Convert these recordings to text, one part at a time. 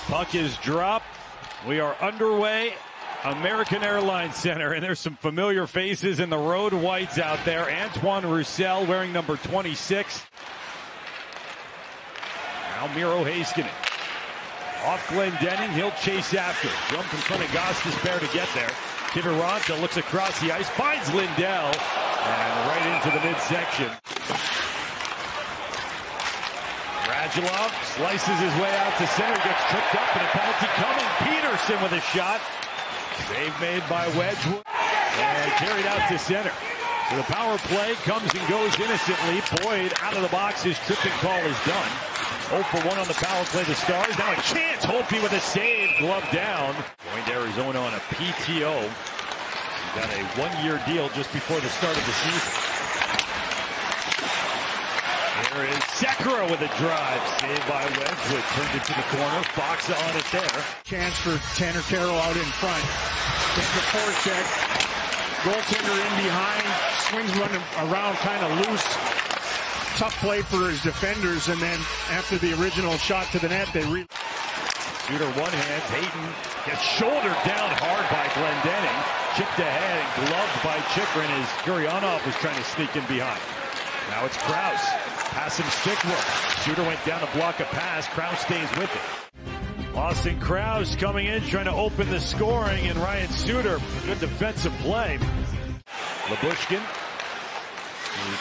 Puck is dropped. We are underway. American Airlines Center, and there's some familiar faces in the road whites out there. Antoine Roussel wearing number 26. Now Miro Heiskanen. Off Glendening, he'll chase after. Jump in front of Gostisbehere to get there. Kiviranta looks across the ice, finds Lindell, and right into the midsection. Radulov slices his way out to center, gets tripped up, and a penalty coming. Peterson with a shot. Save made by Wedgwood, and carried out to center. So the power play comes and goes innocently. Boyd out of the box, his tripping call is done. 0 for 1 on the power play, the Stars. Now a chance, Holtby with a save, glove down. Going to Arizona on a PTO. He got a one-year deal just before the start of the season. There is Sekera with a drive. Saved by Wedgwood. Turned it to the corner. Fox on it there. Chance for Tanner Carroll out in front. Gets the forecheck. Goaltender in behind. Swings running around kind of loose. Tough play for his defenders. And then after the original shot to the net, they Shooter one hand. Hayton gets shouldered down hard by Glendening. Chipped ahead and gloved by Chychrun as Gurianov was trying to sneak in behind. Now it's Krause. Pass him stick work. Shooter went down to block a pass. Krause stays with it. Austin Krause coming in, trying to open the scoring, and Ryan Suter, good defensive play. Labushkin.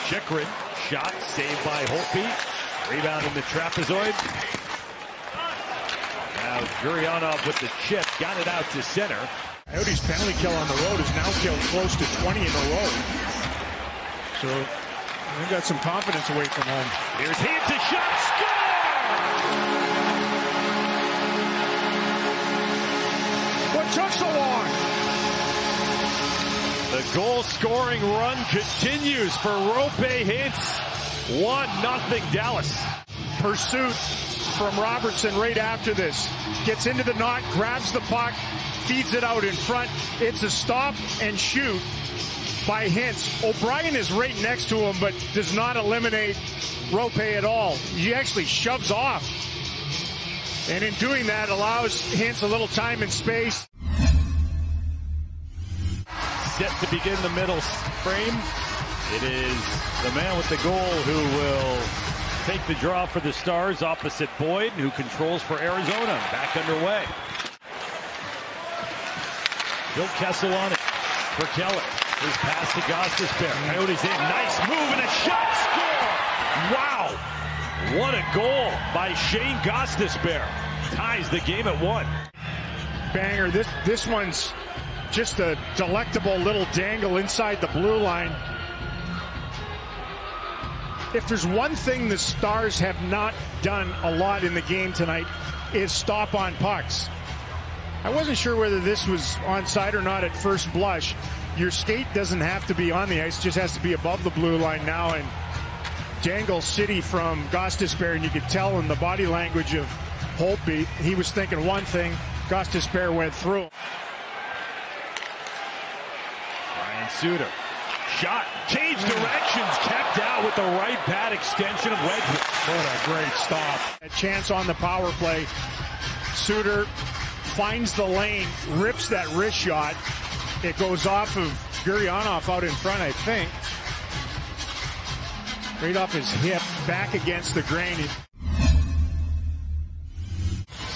Chychrun. Shot saved by Holtby. Rebound in the trapezoid. Now Gurianov with the chip. Got it out to center. Coyotes' penalty kill on the road is now killed close to 20 in a row. So they've got some confidence away from home. Here's Hansen, shot, score! What took so long? The goal-scoring run continues for Roope Hintz. 1-0 Dallas. Pursuit from Robertson right after this. Gets into the knot, grabs the puck, feeds it out in front. It's a stop and shoot by Hintz. O'Brien is right next to him, but does not eliminate Roope at all. He actually shoves off. And in doing that, allows Hintz a little time and space. Set to begin the middle frame. It is the man with the goal who will take the draw for the Stars opposite Boyd, who controls for Arizona. Back underway. Bill Kessel on it for Keller. His pass to Gostisbehere. Coyotes in. Nice move and a shot. Score! Wow! What a goal by Shane Gostisbehere. Ties the game at 1. Banger. This one's just a delectable little dangle inside the blue line. If there's one thing the Stars have not done a lot in the game tonight, is stop on pucks. I wasn't sure whether this was onside or not at first blush. Your skate doesn't have to be on the ice, just has to be above the blue line now. And Jangle City from Gostisbehere, and you could tell in the body language of Holtby, he was thinking one thing, Gostisbehere went through. Ryan Suter. Shot, changed directions, kept out with the right pad extension of Wedgwood. What a great stop. A chance on the power play. Suter finds the lane, rips that wrist shot. It goes off of Gurianov out in front, I think. Right off his hip, back against the grain.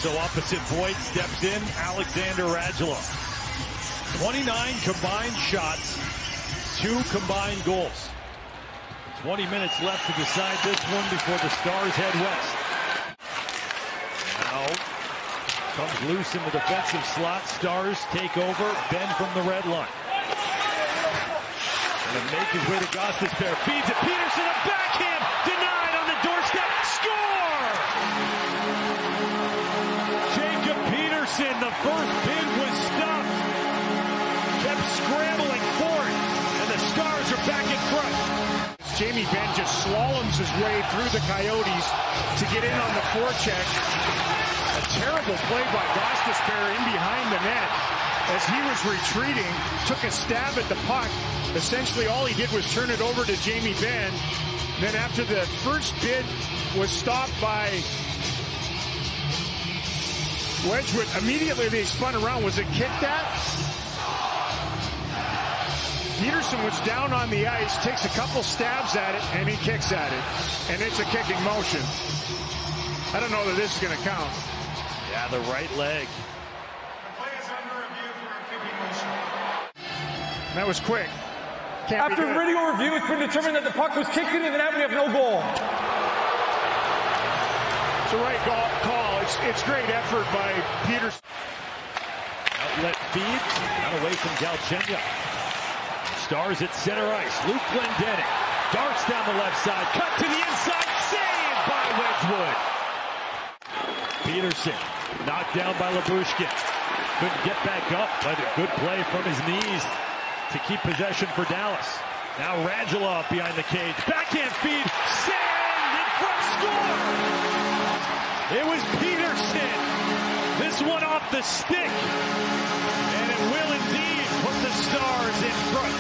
So opposite Boyd steps in, Alexander Radulov. 29 combined shots, 2 combined goals. 20 minutes left to decide this one before the Stars head west. Now comes loose in the defensive slot. Stars take over. Ben from the red line. Gonna make his way to Gostisbehere. Feeds it. Peterson, a backhand. Denied on the doorstep. Score! Jacob Peterson, the first pin was stuffed. Kept scrambling for it. And the Stars are back in front. Jamie Benn just slaloms his way through the Coyotes to get in on the forecheck. A terrible play by Gostisbehere in behind the net as he was retreating, took a stab at the puck. Essentially all he did was turn it over to Jamie Benn. Then after the first bid was stopped by Wedgwood, immediately they spun around. Was it kicked at? Peterson was down on the ice, takes a couple stabs at it, and he kicks at it. And it's a kicking motion. I don't know that this is going to count. Yeah, the right leg. The play is under review for a kicking motion. That was quick. After video review, it's been determined that the puck was kicked into the net. We have no goal. It's the right call. It's great effort by Peterson. Outlet feed, not away from Galchenyuk. Stars at center ice. Luke Glendening darts down the left side. Cut to the inside. Saved by Wedgwood. Peterson knocked down by Labushkin. Couldn't get back up, but a good play from his knees to keep possession for Dallas. Now Radulov behind the cage. Backhand feed. Sand in front. Score. It was Peterson. This one off the stick. And it will indeed put the Stars in front.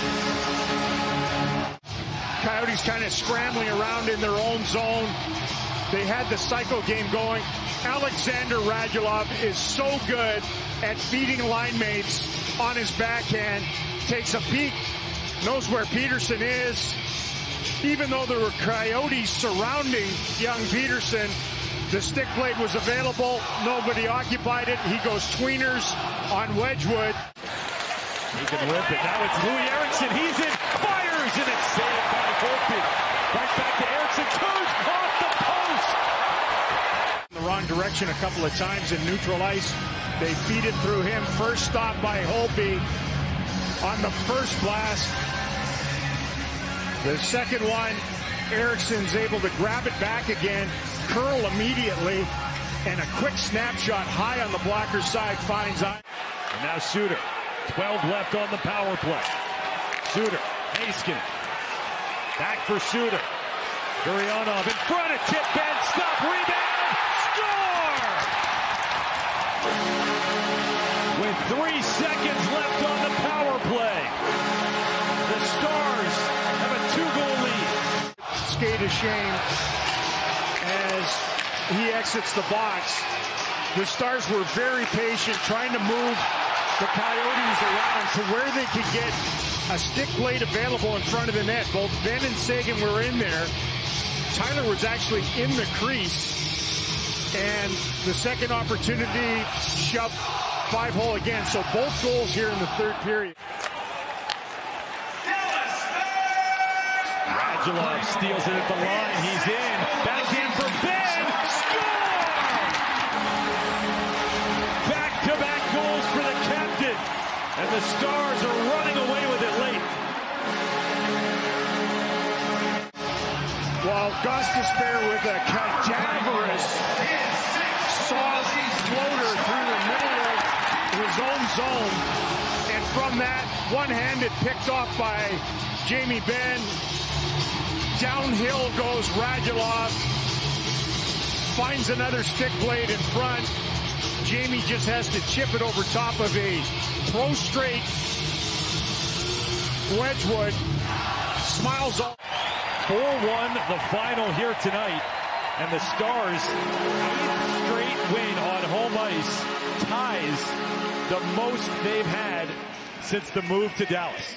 Coyotes kind of scrambling around in their own zone. They had the cycle game going. Alexander Radulov is so good at feeding line mates on his backhand. Takes a peek, knows where Peterson is. Even though there were Coyotes surrounding young Peterson, the stick blade was available. Nobody occupied it. He goes tweeners on Wedgwood. He can rip it. Now it's Louis Eriksson. He's in, fires, and it's saved by Holtby. Right back to Eriksson. Turns off the post. In the wrong direction a couple of times in neutral ice. They feed it through him. First stop by Holtby on the first blast. The second one, Eriksson's able to grab it back again, curl immediately, and a quick snapshot high on the blocker's side finds eye. And now Suter. 12 left on the power play. Suter, Heiskanen. Back for Suter. Gurianov in front of tip and stop, rebound, score! With 3 seconds left on the power play, the Stars have a 2-goal lead. Skate of shame as he exits the box. The Stars were very patient, trying to move the Coyotes around to where they could get a stick blade available in front of the net. Both Ben and Sagan were in there. Tyler was actually in the crease. And the second opportunity shoved 5-hole again. So both goals here in the third period. Radulov steals it at the line. He's in. Backhand for Ben. Score! Back-to-back goals for the captain. And the Stars are running away with it late. While Gostisbehere with a cadaverous soft floater through the middle of his own zone. And from that, one-handed picked off by Jamie Benn. Downhill goes Radulov. Finds another stick blade in front. Jamie just has to chip it over top of a prostrate Wedgwood. Smiles all. 4-1 the final here tonight. And the Stars' 8th straight win on home ice ties the most they've had since the move to Dallas.